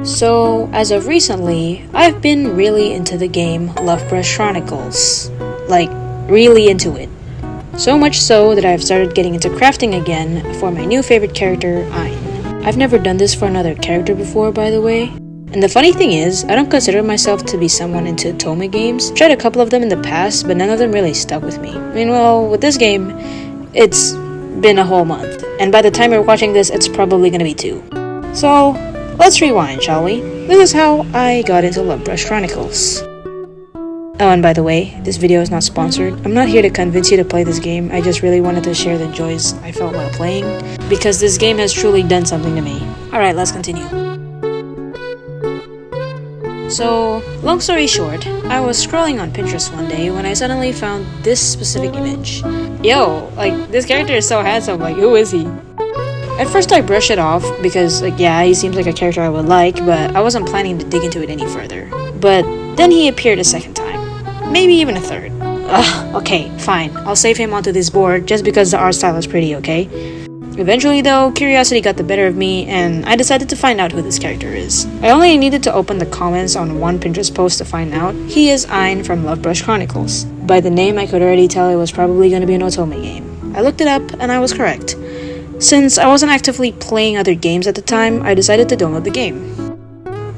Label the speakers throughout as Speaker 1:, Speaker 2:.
Speaker 1: So, as of recently, I've been really into the game Lovebrush Chronicles. Like, really into it. So much so that I've started getting into crafting again for my new favorite character, Ein. I've never done this for another character before, by the way. And the funny thing is, I don't consider myself to be someone into otome games. Tried a couple of them in the past, but none of them really stuck with me. I mean, well, with this game, it's been a whole month. And by the time you're watching this, it's probably gonna be 2. So, let's rewind, shall we? This is how I got into Lovebrush Chronicles. Oh, and by the way, this video is not sponsored. I'm not here to convince you to play this game. I just really wanted to share the joys I felt while playing, because this game has truly done something to me. Alright, let's continue. So, long story short, I was scrolling on Pinterest one day when I suddenly found this specific image. Yo, like, this character is so handsome, like, who is he? At first I brushed it off because, like, yeah, he seems like a character I would like, but I wasn't planning to dig into it any further. But then he appeared a second time. Maybe even a third. Ugh, okay, fine. I'll save him onto this board just because the art style is pretty, okay? Eventually though, curiosity got the better of me and I decided to find out who this character is. I only needed to open the comments on one Pinterest post to find out. He is Ein from Lovebrush Chronicles. By the name I could already tell it was probably going to be an otome game. I looked it up and I was correct. Since I wasn't actively playing other games at the time, I decided to download the game.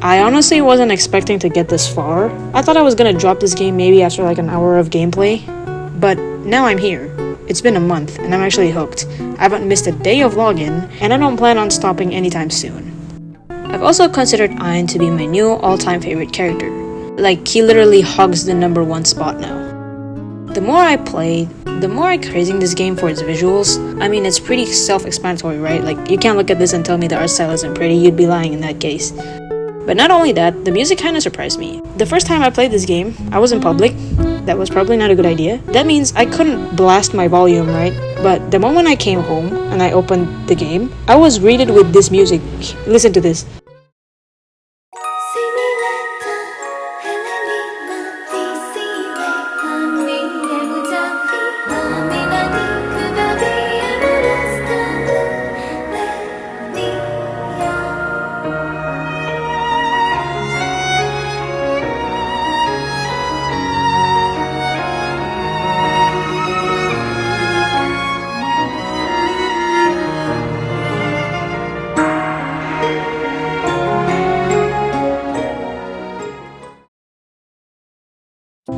Speaker 1: I honestly wasn't expecting to get this far. I thought I was gonna drop this game maybe after like an hour of gameplay, but now I'm here. It's been a month and I'm actually hooked. I haven't missed a day of login and I don't plan on stopping anytime soon. I've also considered Ein to be my new all-time favorite character. Like, he literally hogs the #1 spot now. The more I played, the more I'm praising this game for its visuals. I mean, it's pretty self-explanatory, right? Like, you can't look at this and tell me the art style isn't pretty, you'd be lying in that case. But not only that, the music kinda surprised me. The first time I played this game, I was in public. That was probably not a good idea. That means I couldn't blast my volume, right? But the moment I came home and I opened the game, I was greeted with this music. Listen to this.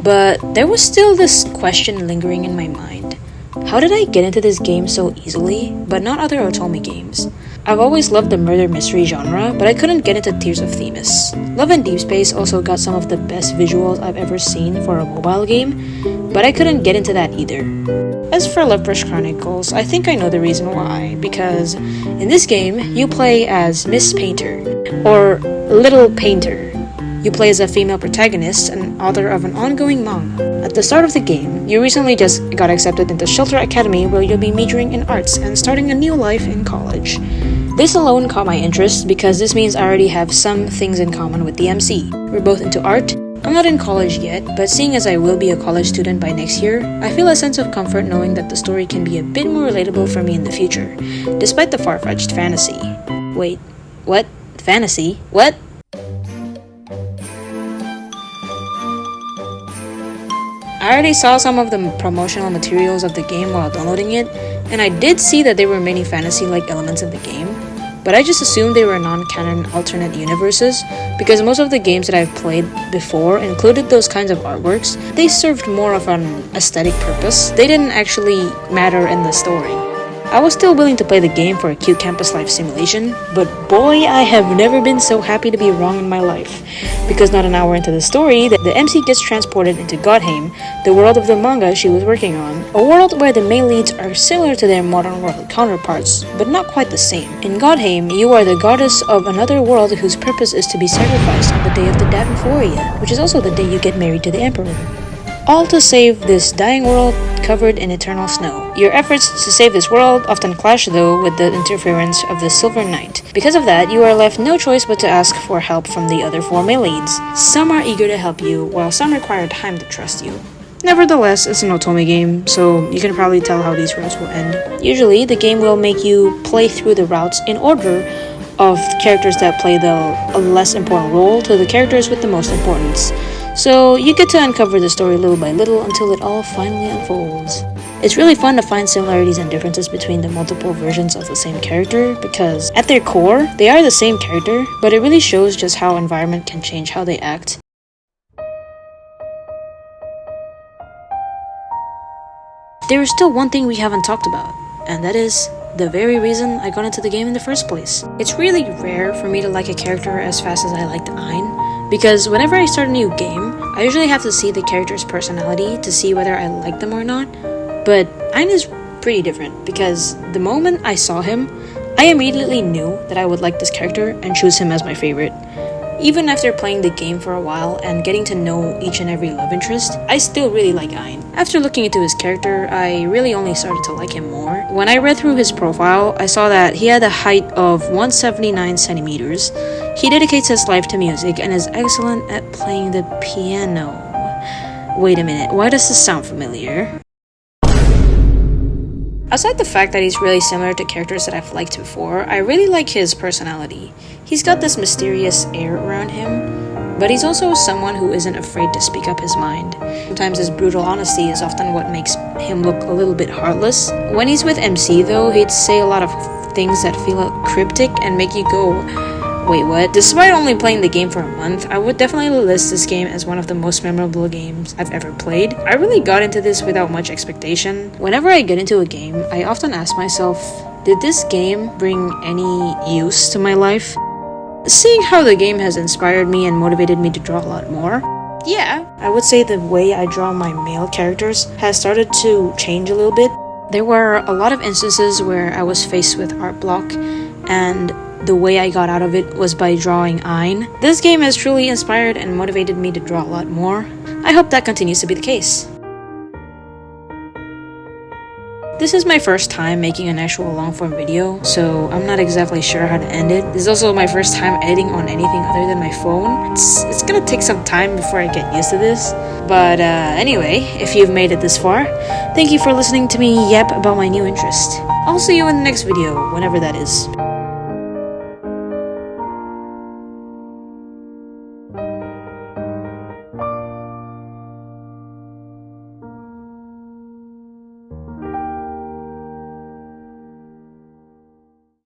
Speaker 1: But there was still this question lingering in my mind. How did I get into this game so easily, but not other otome games? I've always loved the murder mystery genre, but I couldn't get into Tears of Themis. Love and Deep Space also got some of the best visuals I've ever seen for a mobile game, but I couldn't get into that either. As for Lovebrush Chronicles, I think I know the reason why, because in this game, you play as Miss Painter, or Little Painter. You play as a female protagonist and author of an ongoing manga. At the start of the game, you recently just got accepted into Shelter Academy where you'll be majoring in arts and starting a new life in college. This alone caught my interest because this means I already have some things in common with the MC. We're both into art. I'm not in college yet, but seeing as I will be a college student by next year, I feel a sense of comfort knowing that the story can be a bit more relatable for me in the future, despite the far-fetched fantasy. Wait, what? Fantasy? What? I already saw some of the promotional materials of the game while downloading it, and I did see that there were many fantasy-like elements in the game, but I just assumed they were non-canon alternate universes, because most of the games that I've played before included those kinds of artworks. They served more of an aesthetic purpose. They didn't actually matter in the story. I was still willing to play the game for a cute campus life simulation, but boy, I have never been so happy to be wrong in my life. Because not an hour into the story, the MC gets transported into Godheim, the world of the manga she was working on, a world where the male leads are similar to their modern world counterparts, but not quite the same. In Godheim, you are the goddess of another world whose purpose is to be sacrificed on the day of the Davenphoria, which is also the day you get married to the emperor. All to save this dying world covered in eternal snow. Your efforts to save this world often clash though with the interference of the Silver Knight. Because of that, you are left no choice but to ask for help from the other 4 male leads. Some are eager to help you, while some require time to trust you. Nevertheless, it's an otome game, so you can probably tell how these routes will end. Usually, the game will make you play through the routes in order of characters that play a less important role to the characters with the most importance. So you get to uncover the story little by little until it all finally unfolds. It's really fun to find similarities and differences between the multiple versions of the same character, because at their core, they are the same character, but it really shows just how environment can change how they act. There is still one thing we haven't talked about, and that is the very reason I got into the game in the first place. It's really rare for me to like a character as fast as I liked Ein, because whenever I start a new game, I usually have to see the character's personality to see whether I like them or not. But Ein is pretty different, because the moment I saw him, I immediately knew that I would like this character and choose him as my favorite. Even after playing the game for a while and getting to know each and every love interest, I still really like Ein. After looking into his character, I really only started to like him more. When I read through his profile, I saw that he had a height of 179 centimeters. He dedicates his life to music and is excellent at playing the piano. Wait a minute, why does this sound familiar? Aside the fact that he's really similar to characters that I've liked before, I really like his personality. He's got this mysterious air around him, but he's also someone who isn't afraid to speak up his mind. Sometimes his brutal honesty is often what makes him look a little bit heartless. When he's with MC though, he'd say a lot of things that feel cryptic and make you go, wait, what? Despite only playing the game for a month, I would definitely list this game as one of the most memorable games I've ever played. I really got into this without much expectation. Whenever I get into a game, I often ask myself, did this game bring any use to my life? Seeing how the game has inspired me and motivated me to draw a lot more, yeah, I would say the way I draw my male characters has started to change a little bit. There were a lot of instances where I was faced with art block, and the way I got out of it was by drawing Ein. This game has truly inspired and motivated me to draw a lot more. I hope that continues to be the case. This is my first time making an actual long-form video, so I'm not exactly sure how to end it. This is also my first time editing on anything other than my phone. It's gonna take some time before I get used to this. But anyway, if you've made it this far, thank you for listening to me yap about my new interest. I'll see you in the next video, whenever that is.